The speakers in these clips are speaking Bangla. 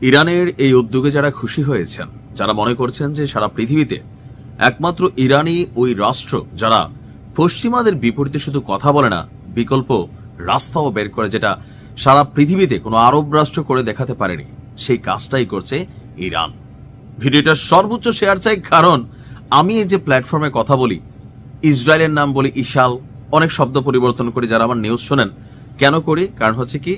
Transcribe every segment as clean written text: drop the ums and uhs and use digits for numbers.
ইরানের এই উদ্যোগে যারা খুশি হয়েছেন, যারা মনে করছেন যে সারা পৃথিবীতে একমাত্র ইরানই ওই রাষ্ট্র যারা পশ্চিমাদের বিপরীতে শুধু কথা বলে না, বিকল্প রাস্তাও বের করে, যেটা সারা পৃথিবীতে কোনো আরব রাষ্ট্র করে দেখাতে পারেনি, সেই কাজটাই করছে ইরান। ভিডিওটা সর্বোচ্চ শেয়ার চাই, কারণ আমি এই যে প্ল্যাটফর্মে কথা বলি, ইসরায়েলের নাম বলি ইশাল, অনেক শব্দ পরিবর্তন করি। যারা আমার নিউজ শোনেন, কেন করি? কারণ হচ্ছে কি,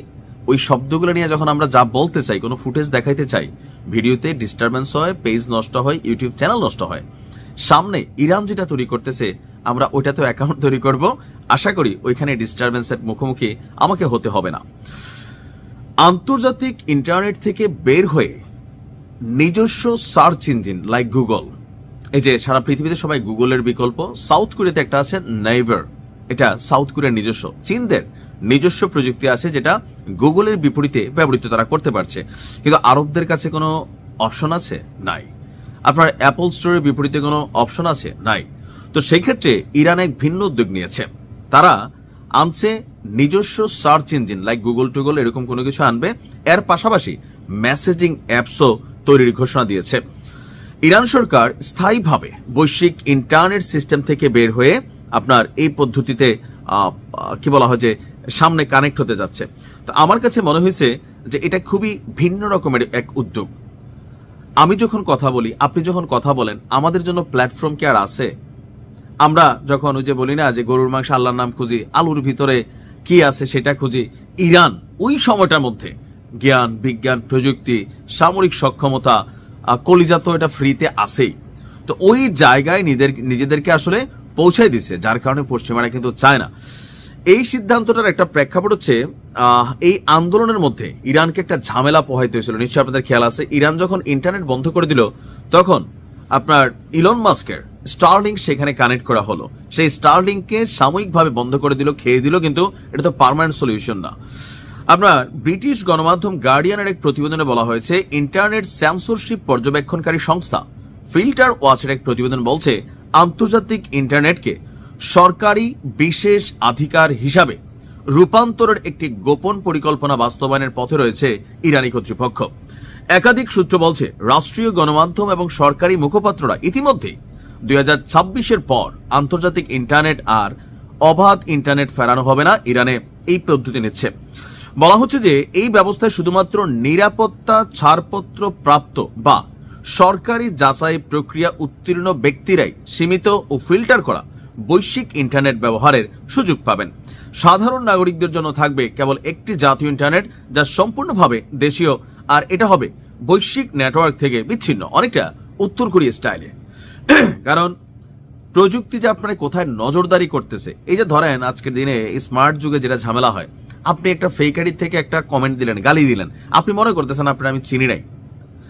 ওই শব্দগুলো নিয়ে যখন আমরা যা বলতে চাই, কোনো ফুটেজ দেখাইতে চাই, ভিডিওতে ডিস্টারবেন্স হয়, পেজ নষ্ট হয়, ইউটিউব চ্যানেল নষ্ট হয়। সামনে ইরান যেটা তৈরি করতেছে, আমরা ওইটাতেও অ্যাকাউন্ট তৈরি করব। আশা করি ওইখানে ডিস্টারবেন্সের মুখোমুখি আমাকে হতে হবে না। আন্তর্জাতিক ইন্টারনেট থেকে বের হয়ে নিজস্ব সার্চ ইঞ্জিন লাইক গুগল, এই যে সারা পৃথিবীতে সবাই গুগলের বিকল্প, সাউথ কোরিয়াতে একটা আছে নাইভার, এটা সাউথ কোরিয়ার নিজস্ব। চীনদের নিজস্ব প্রযুক্তি আছে যেটা গুগলের বিপরীতে ব্যবহৃত তারা করতে পারছে, কিন্তু আরবদের কাছে কোনো অপশন আছে? নাই। আপনার অ্যাপল স্টোরের বিপরীতে কোনো অপশন আছে? নাই। তো সেই ক্ষেত্রে ইরান এক ভিন্ন উদ্যোগ নিয়েছে। তারা আনছে নিজস্ব search engine like Google toggle, এরকম কোনো কিছু আনবে। এর পাশাপাশি মেসেজিং অ্যাপসও তৈরির ঘোষণা দিয়েছে। ইরান সরকার স্থায়ীভাবে বৈশ্বিক ইন্টারনেট সিস্টেম থেকে বের হয়ে আপনার এই পদ্ধতিতে কি বলা হয় যে সামনে কানেক্ট হতে যাচ্ছে। তো আমার কাছে মনে হয়েছে যে এটা খুবই ভিন্ন রকমের এক উদ্যোগ। আমি যখন কথা বলি, আপনি যখন কথা বলেন, আমাদের জন্য প্ল্যাটফর্ম কি আর আছে? আমরা যখন ওই যে বলি না যে গরুর মাংস আল্লাহর নাম খুঁজি, আলুর ভিতরে কি আছে সেটা খুঁজি। ইরান ওই সময়টার মধ্যে জ্ঞান, বিজ্ঞান, প্রযুক্তি, সামরিক সক্ষমতা, কলিজা তো এটা ফ্রিতে আসেই। তো ওই জায়গায় নিজেদেরকে আসলে পৌঁছাই দিছে, যার কারণে পশ্চিমারা কিন্তু চায় না। এই সিদ্ধান্তটার একটা প্রেক্ষাপট হচ্ছে, এই আন্দোলনের মধ্যে ইরানকে একটা ঝামেলা পোহাইতে হয়েছিল। নিশ্চয়ই আপনাদের খেয়াল আছে, ইরান যখন ইন্টারনেট বন্ধ করে দিল, তখন আপনার ইলন মাস্কের স্টারলিংক সেখানে কানেক্ট করা হলো। সেই স্টারলিংককে সাময়িকভাবে বন্ধ করে দিল, খেয়ে দিল, কিন্তু এটা তো পার্মানেন্ট সলিউশন না। আপনার ব্রিটিশ গণমাধ্যম গার্ডিয়ানের এক প্রতিবেদনে বলা হয়েছে, ইন্টারনেট সেন্সরশিপ পর্যবেক্ষণকারী সংস্থা ফিল্টার ওয়াচের এক প্রতিবেদন বলছে, আন্তর্জাতিক ইন্টারনেটকে সরকারি বিশেষ অধিকার হিসাবে রূপান্তরের একটি গোপন পরিকল্পনা বাস্তবায়নের পথে রয়েছে ইরানি কর্তৃপক্ষ। একাধিক সূত্র বলছে, রাষ্ট্রীয় গণমাধ্যম এবং সরকারি মুখপাত্ররা ইতিমধ্যেই 2026-এর পর আন্তর্জাতিক ইন্টারনেট আর অবাধ ইন্টারনেট ফেরানো হবে না, ইরানে এই পদ্ধতি নিচ্ছে। বলা হচ্ছে যে এই ব্যবস্থায় শুধুমাত্র নিরাপত্তা ছাড়পত্র প্রাপ্ত বা সরকারি যাচাই প্রক্রিয়া উত্তীর্ণ ব্যক্তিরাই সীমিত ও ফিল্টার করা বৈশ্বিক ইন্টারনেট ব্যবহারের সুযোগ পাবেন। সাধারণ নাগরিকদের জন্য থাকবে কেবল একটি জাতীয় ইন্টারনেট, যা সম্পূর্ণভাবে দেশীয়, আর এটা হবে বৈশ্বিক নেটওয়ার্ক থেকে বিচ্ছিন্ন, অনেকটা উত্তর কোরিয়া স্টাইলে। কারণ প্রযুক্তি যে আপনার কোথায় নজরদারি করতেছে, এই যে ধরেন আজকের দিনে স্মার্ট যুগে যেটা ঝামেলা হয়, আপনি একটা ফেক আইডি থেকে একটা কমেন্ট দিলেন, গালি দিলেন, আপনি মনে করতেছেন আপনার আমি চিনি নাই,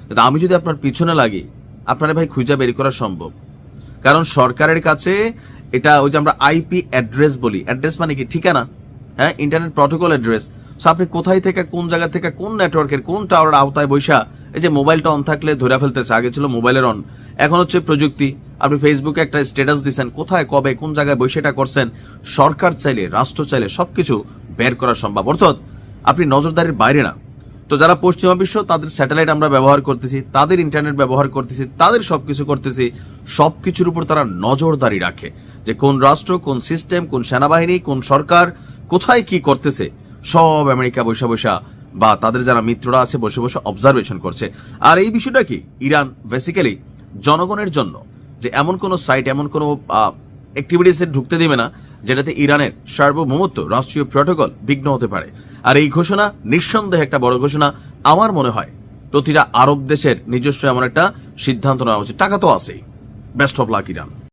কিন্তু আমি যদি আপনার পিছনে লাগি, আপনারা ভাই খুঁজে বের করা সম্ভব। কারণ সরকারের কাছে এটা ওই যে আমরা আইপি অ্যাড্রেস বলি, অ্যাড্রেস মানে কি? ঠিকানা, হ্যাঁ, ইন্টারনেট প্রটোকল অ্যাড্রেস। সো আপনি কোথায় থেকে, কোন জায়গা থেকে, কোন নেটওয়ার্কের কোন টাওয়ারের আওতায় বৈশা, এই যে মোবাইলটা অন থাকলে ধরে ফেলতেছে, আগে ছিল মোবাইলের অন, এখন হচ্ছে প্রযুক্তি। আপনি ফেসবুকে একটা স্ট্যাটাস দিচ্ছেন, কোথায় কবে কোন জায়গায় বসে এটা করছেন, সরকার চাইলে, রাষ্ট্র চাইলে সবকিছু বের করা সম্ভব। অর্থাৎ আপনি নজরদারির বাইরে না। তো যারা পশ্চিমা বিশ্ব, তাদের স্যাটেলাইট আমরা ব্যবহার করতেছি, তাদের ইন্টারনেট ব্যবহার করতেছি, তাদের সবকিছু করতেছি, সবকিছুর উপর তারা নজরদারি রাখে যে কোন রাষ্ট্র, কোন সিস্টেম, কোন সেনাবাহিনী, কোন সরকার কোথায় কি করতেছে, সব আমেরিকা বসে বসা বা তাদের যারা মিত্ররা আছে বসে বসে অবজারভেশন করছে। আর এই বিষয়টা কি, ইরান বেসিক্যালি জনগণের জন্য যে এমন কোন সাইট, এমন কোন অ্যাক্টিভিটিসে ঢুকতে দিবে না যেটাতে ইরানের সার্বভৌমত্ব, রাষ্ট্রীয় প্রটোকল বিঘ্ন হতে পারে। আর এই ঘোষণা নিঃসন্দেহে একটা বড় ঘোষণা। আমার মনে হয় প্রতিটা আরব দেশের নিজস্ব এমন একটা সিদ্ধান্ত নেওয়া উচিত। টাকা তো আছেই। Best of luck Iran.